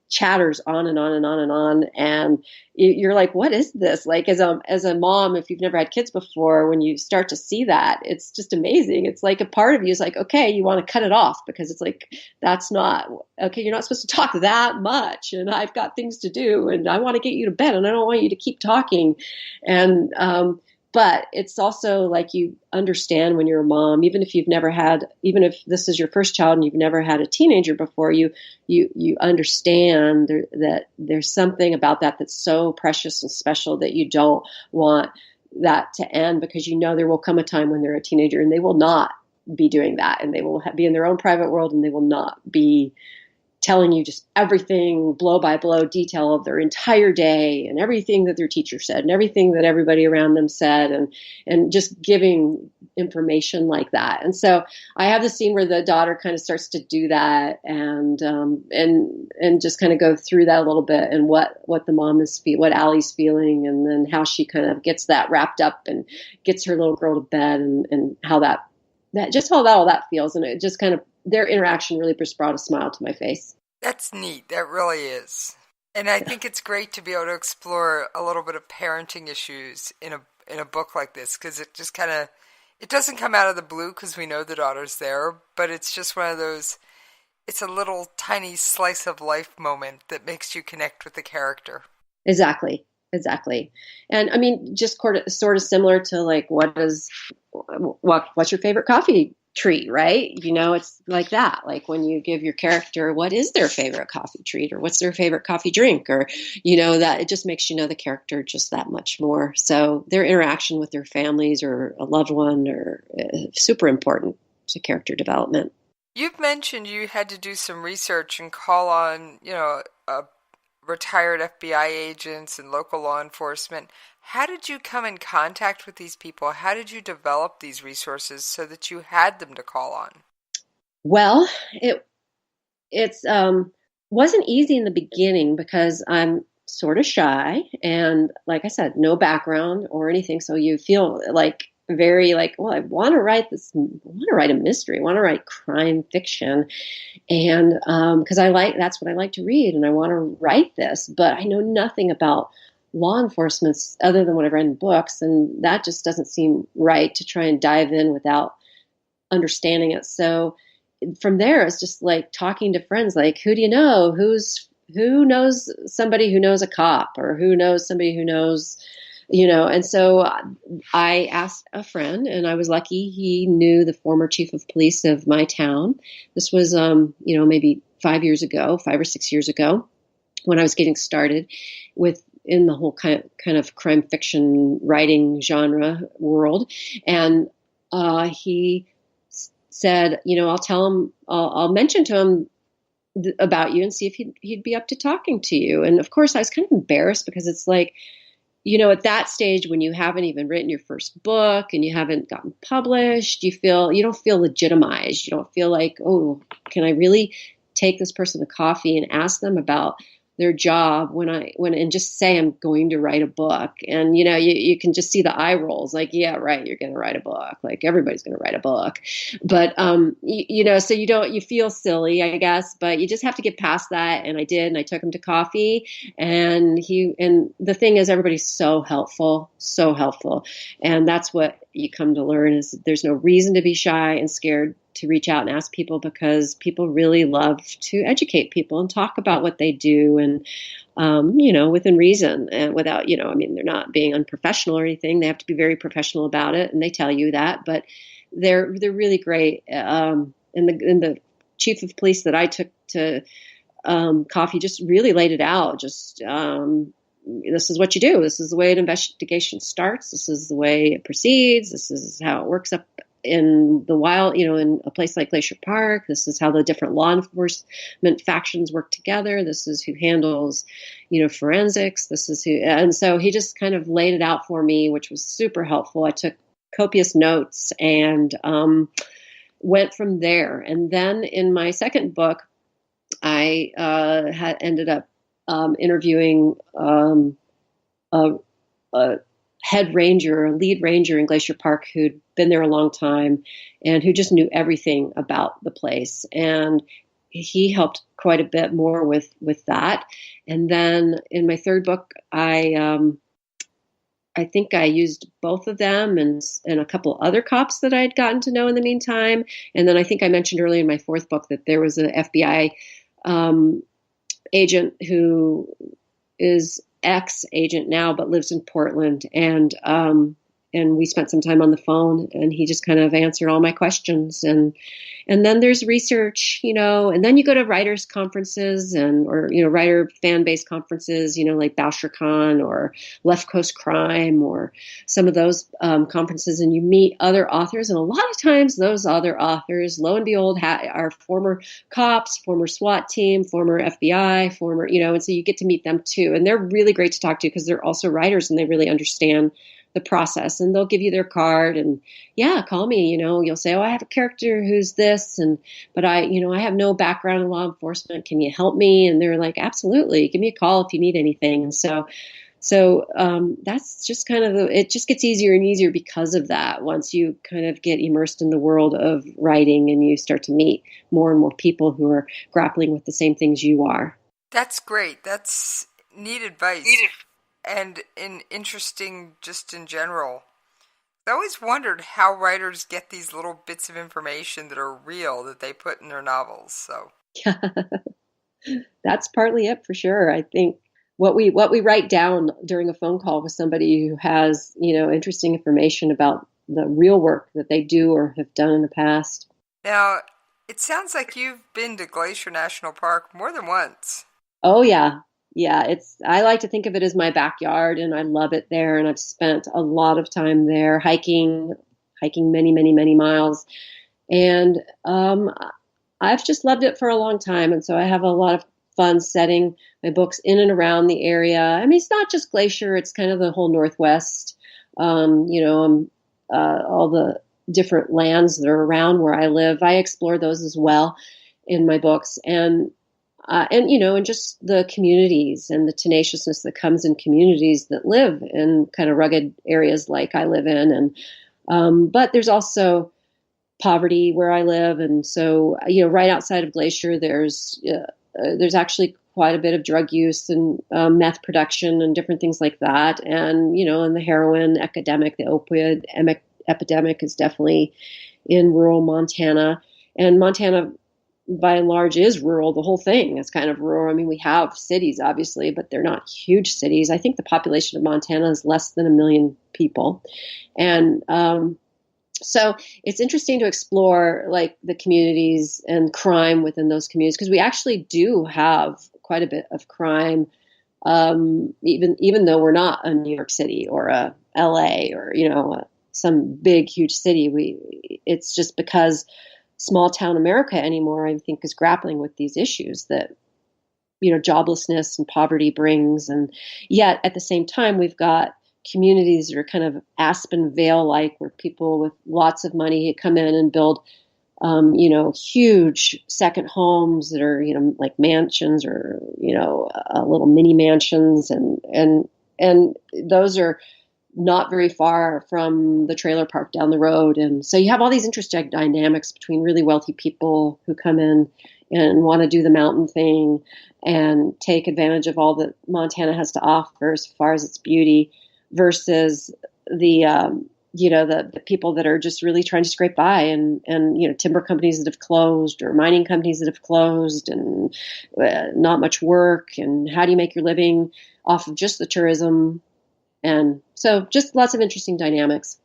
chatters on and on and on and on. And you're like, what is this? Like as a mom, if you've never had kids before, when you start to see that, it's just amazing. It's like a part of you is like, okay, you want to cut it off because it's like, that's not okay. You're not supposed to talk that much. And I've got things to do, and I want to get you to bed, and I don't want you to keep talking. And, but it's also like you understand when you're a mom, even if this is your first child and you've never had a teenager before, you understand that there's something about that that's so precious and special that you don't want that to end, because there will come a time when they're a teenager and they will not be doing that, and they will be in their own private world, and they will not be telling you just everything blow by blow detail of their entire day and everything that their teacher said and everything that everybody around them said, and just giving information like that. And so I have the scene where the daughter kind of starts to do that, and just kind of go through that a little bit, and what the mom is what Allie's feeling, and then how she kind of gets that wrapped up and gets her little girl to bed, and how that just how all that feels. And it just kind of their interaction really just brought a smile to my face. That's neat. That really is. And I think it's great to be able to explore a little bit of parenting issues in a book like this, because it just kind of, it doesn't come out of the blue because we know the daughter's there, but it's just one of those, it's a little tiny slice of life moment that makes you connect with the character. Exactly. And I mean, just sort of similar to like, what's your favorite coffee treat, right? It's like that. Like when you give your character what is their favorite coffee treat or what's their favorite coffee drink, or, that it just makes you know the character just that much more. So their interaction with their families or a loved one are super important to character development. You've mentioned you had to do some research and call on, retired FBI agents and local law enforcement. How did you come in contact with these people? How did you develop these resources so that you had them to call on? Well, it wasn't easy in the beginning because I'm sort of shy and, like I said, no background or anything. So you feel like very like, well, I want to write this. I want to write a mystery. I want to write crime fiction, and because that's what I like to read, and I want to write this. But I know nothing about law enforcement other than what I've read in books, and that just doesn't seem right to try and dive in without understanding it. So from there, it's just like talking to friends, like, who do you know? Who knows somebody who knows a cop, or who knows somebody who knows, and so I asked a friend, and I was lucky. He knew the former chief of police of my town. This was, maybe 5 or 6 years ago, when I was getting started in the whole kind of crime fiction writing genre world. And he said, I'll mention to him about you and see if he'd be up to talking to you. And of course, I was kind of embarrassed because it's like, at that stage when you haven't even written your first book and you haven't gotten published, you don't feel legitimized. You don't feel like, oh, can I really take this person to coffee and ask them about their job and just say I'm going to write a book? And you can just see the eye rolls, like, yeah, right, you're going to write a book, like everybody's going to write a book. But so you feel silly, I guess, but you just have to get past that. And I did, and I took him to coffee, and the thing is, everybody's so helpful, and that's what you come to learn, is there's no reason to be shy and scared to reach out and ask people, because people really love to educate people and talk about what they do, and within reason, and without, they're not being unprofessional or anything. They have to be very professional about it, and they tell you that, but they're really great. And the chief of police that I took to coffee just really laid it out. Just this is what you do. This is the way an investigation starts. This is the way it proceeds. This is how it works up in the wild, in a place like Glacier Park. This is how the different law enforcement factions work together. This is who handles, forensics. This is who, and so he just kind of laid it out for me, which was super helpful. I took copious notes and went from there. And then in my second book, I had ended up interviewing a lead ranger in Glacier Park who'd been there a long time and who just knew everything about the place. And he helped quite a bit more with that. And then in my third book, I think I used both of them and a couple other cops that I had gotten to know in the meantime. And then I think I mentioned earlier in my fourth book that there was an FBI agent who is ex-agent now, but lives in Portland. And we spent some time on the phone, and he just kind of answered all my questions. And then there's research, and then you go to writers conferences or writer fan base conferences, like BoucherCon or Left Coast Crime or some of those conferences, and you meet other authors. And a lot of times those other authors, lo and behold, are former cops, former SWAT team, former FBI, and so you get to meet them too. And they're really great to talk to because they're also writers and they really understand the process, and they'll give you their card and call me, you'll say, oh, I have a character who's this, but I have no background in law enforcement. Can you help me? And they're like, absolutely. Give me a call if you need anything. And so So that's just kind of it just gets easier and easier because of that. Once you kind of get immersed in the world of writing and you start to meet more and more people who are grappling with the same things you are. That's great. That's neat advice. And interesting just in general. I always wondered how writers get these little bits of information that are real that they put in their novels. So that's partly it for sure. I think what we write down during a phone call with somebody who has, interesting information about the real work that they do or have done in the past. Now, it sounds like you've been to Glacier National Park more than once. Oh yeah. Yeah, I like to think of it as my backyard, and I love it there, and I've spent a lot of time there hiking many, many, many miles. And I've just loved it for a long time, and so I have a lot of fun setting my books in and around the area. I mean, it's not just Glacier, it's kind of the whole Northwest, all the different lands that are around where I live. I explore those as well in my books, and just the communities and the tenaciousness that comes in communities that live in kind of rugged areas like I live in. And, but there's also poverty where I live. And so, right outside of Glacier, there's actually quite a bit of drug use and meth production and different things like that. And, and the heroin epidemic, the opioid epidemic is definitely in rural Montana. And Montana, by and large, is rural. The whole thing is kind of rural. I mean, we have cities, obviously, but they're not huge cities. I think the population of Montana is less than 1 million people. And so it's interesting to explore like the communities and crime within those communities, because we actually do have quite a bit of crime, even though we're not a New York City or a LA or, some big, huge city. It's just because small town America anymore, I think, is grappling with these issues that, joblessness and poverty brings. And yet at the same time, we've got communities that are kind of Aspen Vale-like, where people with lots of money come in and build, huge second homes that are, like mansions or, little mini mansions. And those are not very far from the trailer park down the road. And so you have all these interesting dynamics between really wealthy people who come in and want to do the mountain thing and take advantage of all that Montana has to offer as far as its beauty, versus the people that are just really trying to scrape by, and timber companies that have closed, or mining companies that have closed, and not much work. And how do you make your living off of just the tourism? And so just lots of interesting dynamics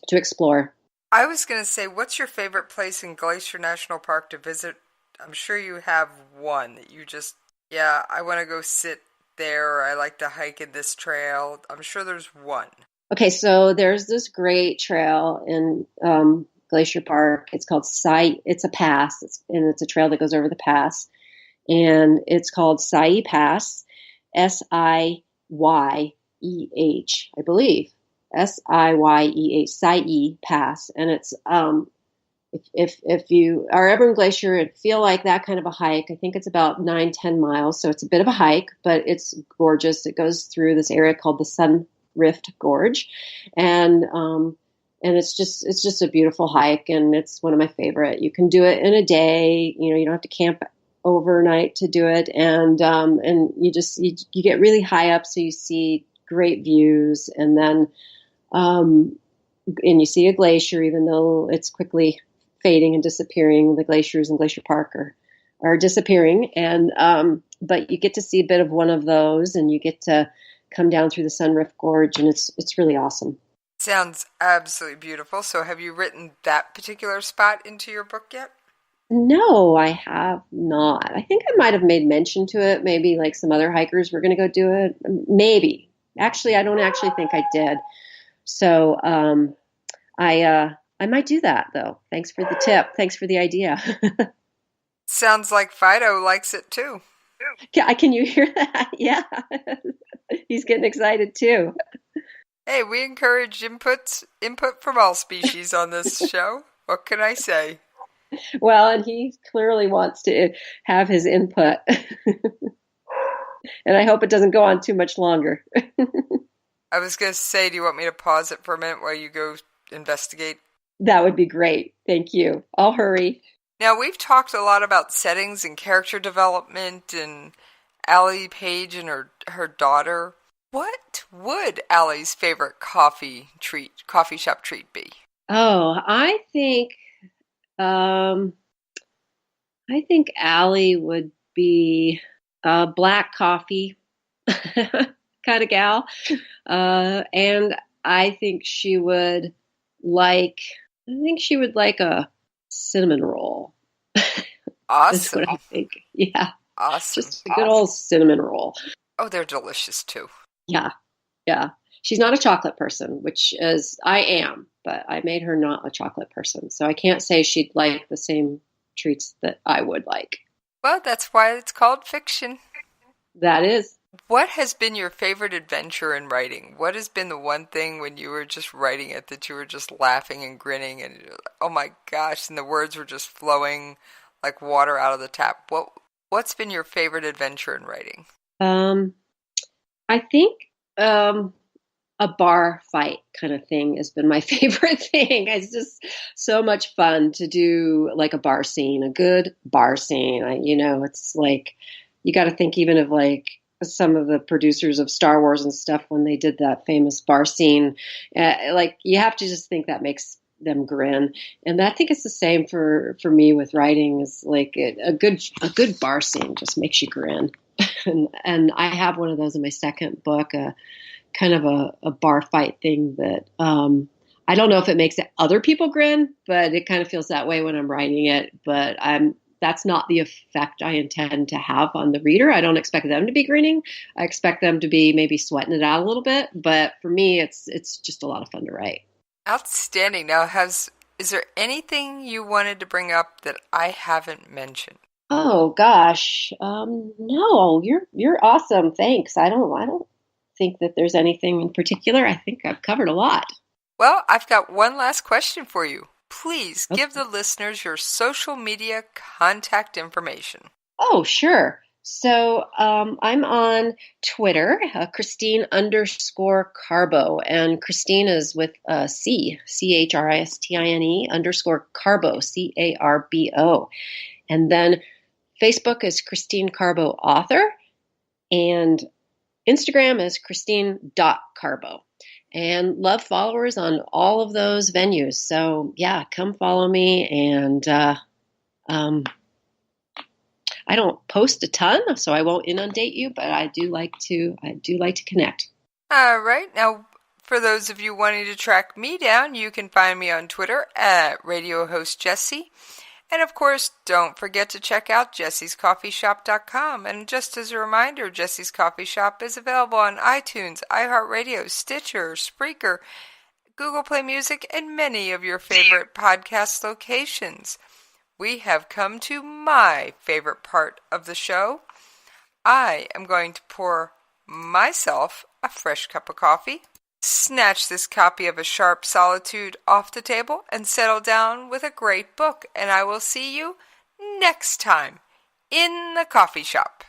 to explore. I was going to say, what's your favorite place in Glacier National Park to visit? I'm sure you have one that you just, I want to go sit there, or I like to hike in this trail. I'm sure there's one. Okay, so there's this great trail in Glacier Park. It's called it's a pass, and it's a trail that goes over the pass. And it's called Siey Pass, SIYEH, I believe. SIYEH, Siey Pass. And it's, if you are ever in Glacier and feel like that kind of a hike, I think it's about 9-10 miles. So it's a bit of a hike, but it's gorgeous. It goes through this area called the Sun Rift Gorge. And it's just a beautiful hike, and it's one of my favorite. You can do it in a day. You don't have to camp overnight to do it. And you get really high up, so you see great views, and then, and you see a glacier, even though it's quickly fading and disappearing. The glaciers in Glacier Park are disappearing. And, but you get to see a bit of one of those, and you get to come down through the Sun Rift Gorge, and it's really awesome. Sounds absolutely beautiful. So have you written that particular spot into your book yet? No, I have not. I think I might have made mention to it. Maybe like some other hikers were going to go do it. Maybe. Actually, I don't actually think I did. So I might do that, though. Thanks for the tip. Thanks for the idea. Sounds like Fido likes it, too. Can you hear that? Yeah. He's getting excited, too. Hey, we encourage input from all species on this show. What can I say? Well, and he clearly wants to have his input. And I hope it doesn't go on too much longer. I was going to say, do you want me to pause it for a minute while you go investigate? That would be great. Thank you. I'll hurry. Now, we've talked a lot about settings and character development and Allie Page and her daughter. What would Allie's favorite coffee shop treat be? Oh, I think Allie would be a black coffee kind of gal. And I think she would like a cinnamon roll. Awesome. That's what I think. Yeah. Awesome. Just a good old cinnamon roll. Oh, they're delicious too. Yeah. Yeah. She's not a chocolate person, which is I am, but I made her not a chocolate person. So I can't say she'd like the same treats that I would like. Well, that's why it's called fiction. That is. What has been your favorite adventure in writing? What has been the one thing when you were just writing it that you were just laughing and grinning and oh my gosh, and the words were just flowing like water out of the tap? What's been your favorite adventure in writing? I think a bar fight kind of thing has been my favorite thing. It's just so much fun to do like a bar scene, a good bar scene. It's like you got to think even of like some of the producers of Star Wars and stuff when they did that famous bar scene. Like you have to just think that makes them grin. And I think it's the same for me with writing. Is like a good bar scene just makes you grin. and I have one of those in my second book, kind of a bar fight thing that I don't know if it makes other people grin, but it kind of feels that way when I'm writing it. But that's not the effect I intend to have on the reader. I don't expect them to be grinning. I expect them to be maybe sweating it out a little bit. But for me, it's just a lot of fun to write. Outstanding. Now, is there anything you wanted to bring up that I haven't mentioned? Oh gosh, no. You're awesome. Thanks. I don't think that there's anything in particular. I think I've covered a lot. Well, I've got one last question for you. Please give the listeners your social media contact information. Oh, sure. So I'm on Twitter, Christine_Carbo, and Christine is with C, CHRISTINE _Carbo, CARBO. And then Facebook is Christine Carbo Author, and Instagram is Christine.Carbo. And love followers on all of those venues. So yeah, come follow me. And I don't post a ton, so I won't inundate you, but I do like to connect. All right. Now, for those of you wanting to track me down, you can find me on Twitter at Radio Host Jessie. And of course, don't forget to check out jessiescoffeeshop.com. And just as a reminder, Jessie's Coffee Shop is available on iTunes, iHeartRadio, Stitcher, Spreaker, Google Play Music, and many of your favorite podcast locations. We have come to my favorite part of the show. I am going to pour myself a fresh cup of coffee, snatch this copy of A Sharp Solitude off the table, and settle down with a great book. And I will see you next time in the coffee shop.